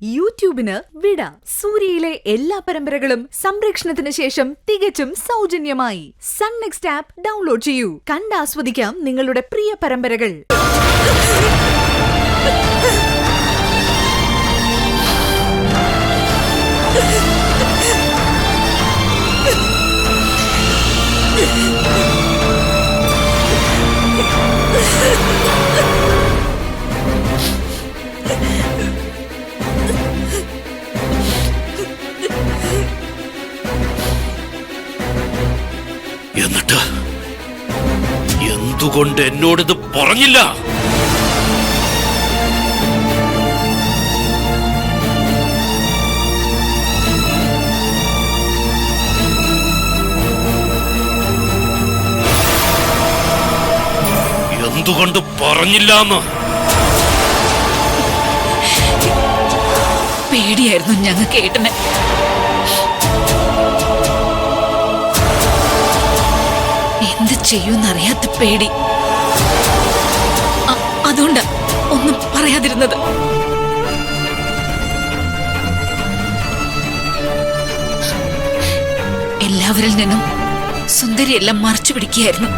യൂട്യൂബിന് വിട. സൂര്യയിലെ എല്ലാ പരമ്പരകളും സംരക്ഷണത്തിന് ശേഷം തികച്ചും സൗജന്യമായി സൺ നെക്സ്റ്റ് ആപ്പ് ഡൗൺലോഡ് ചെയ്യൂ. കണ്ടാസ്വദിക്കാം നിങ്ങളുടെ പ്രിയ പരമ്പരകൾ. എന്നിട്ട് എന്തുകൊണ്ട് എന്നോടിത് പറഞ്ഞില്ല? എന്തുകൊണ്ട് പറഞ്ഞില്ലാന്ന്? പേടിയായിരുന്നു ഞങ്ങൾക്ക് ഏട്ടനെ. എന്ത് ചെയ്യൂന്നറിയാത്ത പേടി. അതുകൊണ്ടാ ഒന്നും പറയാതിരുന്നത്. എല്ലാവരിൽ നിന്നും സുന്ദരിയെല്ലാം മറച്ചു പിടിക്കുകയായിരുന്നു.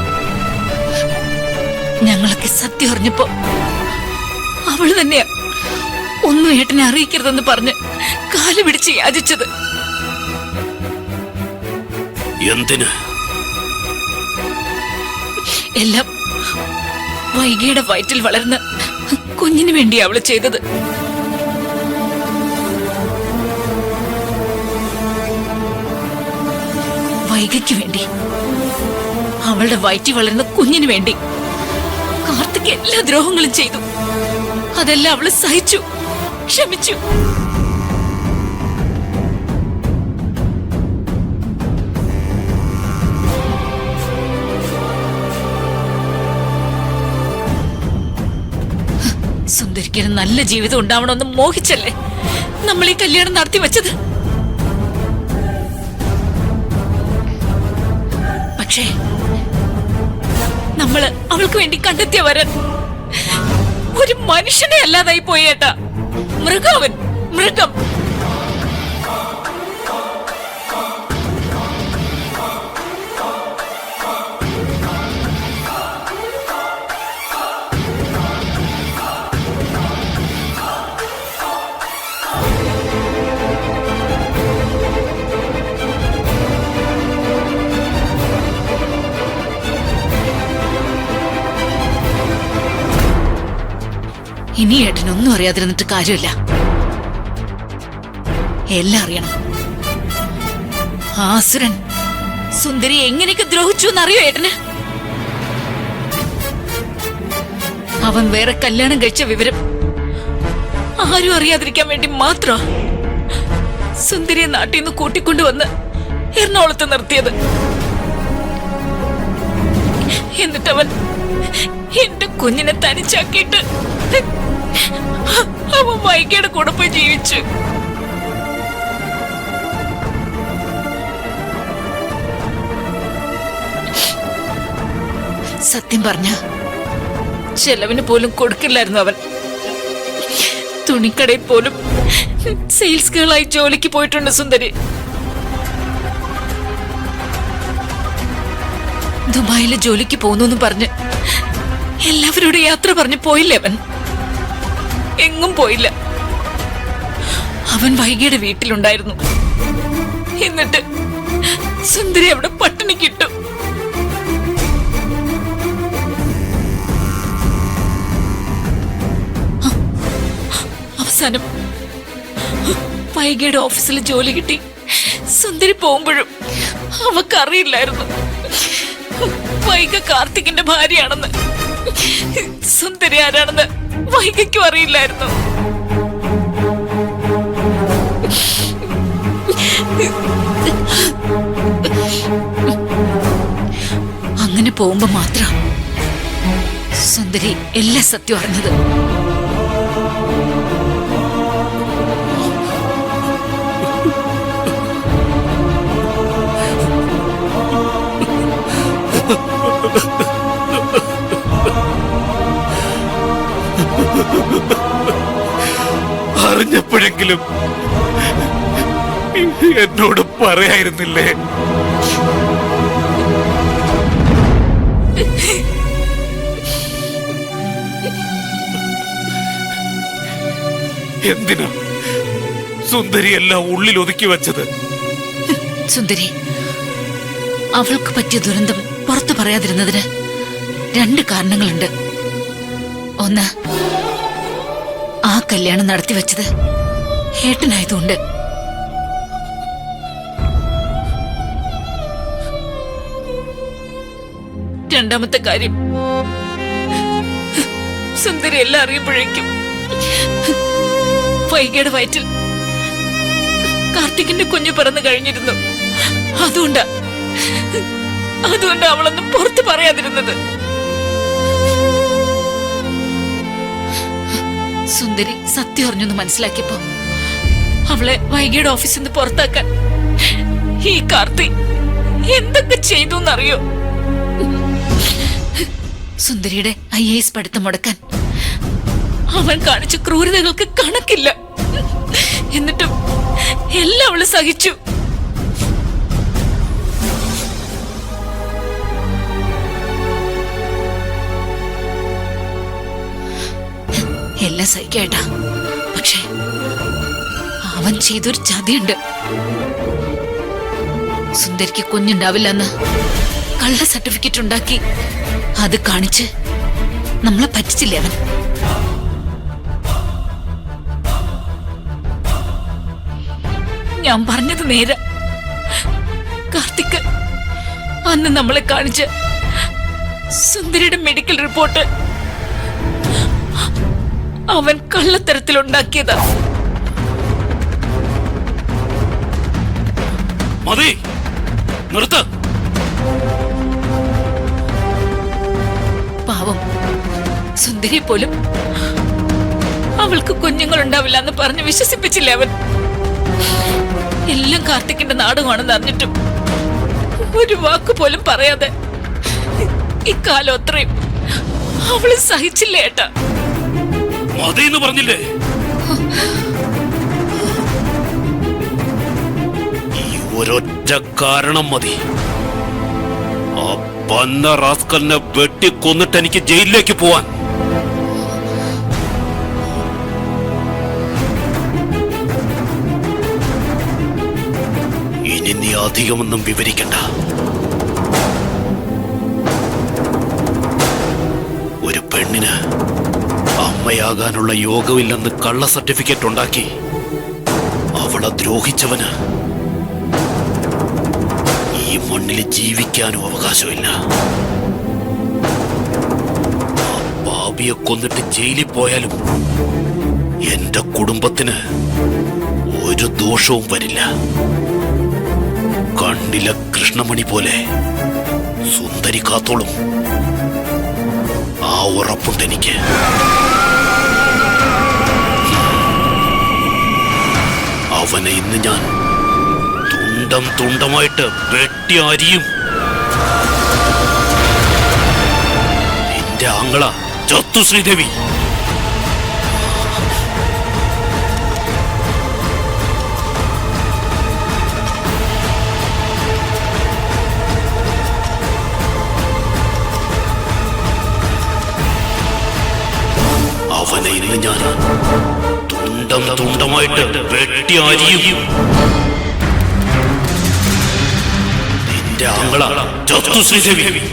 ഞങ്ങളൊക്കെ സത്യം അറിഞ്ഞപ്പോ അവള് തന്നെയാ ഒന്നും ഏട്ടനെ അറിയിക്കരുതെന്ന് പറഞ്ഞ് കാല് പിടിച്ച് യാചിച്ചത്. എന്തിന്? എല്ലാം വൈകിയുടെ വയറ്റിൽ വളർന്ന കുഞ്ഞിന് വേണ്ടിയാ അവള് ചെയ്തത്. വൈകയ്ക്ക് വേണ്ടി, അവളുടെ വയറ്റിൽ വളർന്ന കുഞ്ഞിന് വേണ്ടി കാർത്തിക് എല്ലാ ദ്രോഹങ്ങളും ചെയ്തു. അതെല്ലാം അവള് സഹിച്ചു, ക്ഷമിച്ചു. സുന്ദരിക്ക് നല്ല ജീവിതം ഉണ്ടാവണമെന്ന് മോഹിച്ചല്ലേ നമ്മൾ ഈ കല്യാണം നടത്തി വെച്ചത്. പക്ഷേ നമ്മള് അവൾക്ക് വേണ്ടി കണ്ടെത്തിയ വരൻ ഒരു മനുഷ്യനെ അല്ലാതായി പോയേട്ടാ. മൃഗാവൻ, മൃഗം. ഇനി ഏട്ടനൊന്നും അറിയാതിരുന്നിട്ട് കാര്യമില്ല. എല്ലാം അറിയണം. ആസുരൻ സുന്ദരി എങ്ങനെയൊക്കെ ദ്രോഹിച്ചു എന്നറിയോ ഏട്ടന്? അവൻ വേറെ കല്യാണം കഴിച്ച വിവരം ആരും അറിയാതിരിക്കാൻ വേണ്ടി മാത്രം സുന്ദരിയെ നാട്ടിൽ നിന്ന് കൂട്ടിക്കൊണ്ടുവന്ന് എറണാകുളത്ത് നിർത്തിയത്. എന്നിട്ടവൻ എന്റെ കുഞ്ഞിനെ തനിച്ചാക്കിയിട്ട് അവൻ വൈകിയുടെ കൂടെ പോയി ജീവിച്ചു. സത്യം പറഞ്ഞ ചെലവിന് പോലും കൊടുക്കില്ലായിരുന്നു അവൻ. തുണിക്കടയിൽ പോലും സെയിൽസ് ഗേളായി ജോലിക്ക് പോയിട്ടുണ്ട് സുന്ദരി. ദുബായില് ജോലിക്ക് പോകുന്നു പറഞ്ഞ് എല്ലാവരോടും യാത്ര പറഞ്ഞു പോയില്ലേ അവൻ? എങ്ങും പോയില്ല. അവൻ വൈകിയുടെ വീട്ടിലുണ്ടായിരുന്നു. എന്നിട്ട് സുന്ദരി അവിടെ പട്ടിണി കിട്ടു. അവസാനം വൈകിയുടെ ഓഫീസിൽ ജോലി കിട്ടി. സുന്ദരി പോകുമ്പോഴും അവക്കറിയില്ലായിരുന്നു വൈഗ കാർത്തികിന്റെ ഭാര്യയാണെന്ന്. സുന്ദരി ആരാണെന്ന് വൈകയ്ക്കും അറിയില്ലായിരുന്നു. അങ്ങനെ പോകുമ്പോ മാത്രം സുന്ദരി എല്ലാ സത്യം അറിഞ്ഞത്. പറഞ്ഞപ്പോഴെങ്കിലും എന്നോട് പറയായിരുന്നില്ലേ? എന്തിനാ സുന്ദരിയെല്ലാം ഉള്ളിൽ ഒതുക്കി വച്ചത്? സുന്ദരി, അവൾക്ക് പറ്റിയ ദുരന്തം പുറത്തു പറയാതിരുന്നതിന് 2 കാരണങ്ങളുണ്ട്. ഒന്ന്, ആ കല്യാണം നടത്തിവെച്ചത് ഏട്ടനായതുകൊണ്ട്. രണ്ടാമത്തെ കാര്യം, സുന്ദരി എല്ലാം അറിയുമ്പോഴേക്കും വൈകിയുടെ വയറ്റിൽ കാർത്തികിന്റെ കുഞ്ഞു പിറന്നു കഴിഞ്ഞിരുന്നു. അതുകൊണ്ടാ അവളൊന്നും പുറത്തു പറയാതിരുന്നത്. സുന്ദരി സത്യം അറിഞ്ഞൊന്ന് മനസ്സിലാക്കിയപ്പോ അവളെ വൈകിയുടെ ഓഫീസിൽ നിന്ന് പുറത്താക്കാൻ ഈ കാർത്തി എന്തൊക്കെ ചെയ്തു എന്നറിയോ? സുന്ദരിയുടെ IAS പഠിത്തം മുടക്കാൻ അവൻ കാണിച്ച ക്രൂരതകൾക്ക് കണക്കില്ല. എന്നിട്ടും എല്ലാം അവള് സഹിച്ചു. എല്ലാം സഹിക്കേട്ടാ, പക്ഷേ അവൻ ചെയ്തൊരു ചതിയുണ്ട്. സുന്ദരിക്ക് കുഞ്ഞുണ്ടാവില്ലെന്ന് കള്ള സർട്ടിഫിക്കറ്റ് ഉണ്ടാക്കി അത് കാണിച്ച് നമ്മളെ പറ്റിച്ചില്ലേ അവൻ. ഞാൻ പറഞ്ഞത് നേരെ. കാർത്തിക് അന്ന് നമ്മളെ കാണിച്ച് സുന്ദരിയുടെ മെഡിക്കൽ റിപ്പോർട്ട് അവൻ കള്ളത്തരത്തിലുണ്ടാക്കിയതാ. മതി, നിർത്ത്. പാവം സുന്ദരി പോലും അവൾക്ക് കുഞ്ഞുങ്ങളുണ്ടാവില്ല എന്ന് പറഞ്ഞ് വിശ്വസിപ്പിച്ചില്ലേ അവൻ. എല്ലാം കാർത്തിക്കിന്റെ നാടകമാണെന്ന് അറിഞ്ഞിട്ടും ഒരു വാക്ക് പോലും പറയാതെ ഇക്കാലം അത്രയും അവള് സഹിച്ചില്ലേ ഏട്ടാ. മതിന്ന് പറഞ്ഞില്ലേ? ഈ ഒരൊറ്റ കാരണം മതി. ആ പന്ന റാസ്കലിനെ വെട്ടിക്കൊന്നിട്ട് എനിക്ക് ജയിലിലേക്ക് പോവാൻ. ഇനി നീ അധികമൊന്നും വിവരിക്കണ്ട. ഒരു പെണ്ണിന് അമ്മയാകാനുള്ള യോഗമില്ലെന്ന് കള്ള സർട്ടിഫിക്കറ്റ് ഉണ്ടാക്കി അവളെ ദ്രോഹിച്ചവന് ഈ മണ്ണിൽ ജീവിക്കാനും അവകാശമില്ല. ആ പാപിയെ കൊന്നിട്ട് ജയിലിൽ പോയാലും എന്റെ കുടുംബത്തിന് ഒരു ദോഷവും വരില്ല. കണ്ണിലെ കൃഷ്ണമണി പോലെ സുന്ദരി കാത്തോളും. ആ ഉറപ്പുണ്ട് എനിക്ക്. അവനെ ഇന്ന് ഞാൻ തുണ്ടം തുണ്ടമായിട്ട് വെട്ടി അരിയും. നിന്റെ ആങ്ങള ചത്തു ശ്രീദേവി. അവനെ ഇന്ന് ഞാൻ തുണ്ടം തുണ്ടമായിട്ട് വെട്ടി അരിയും. നിന്റെ ആങ്ങള ചത്തു ശ്രീദേവി.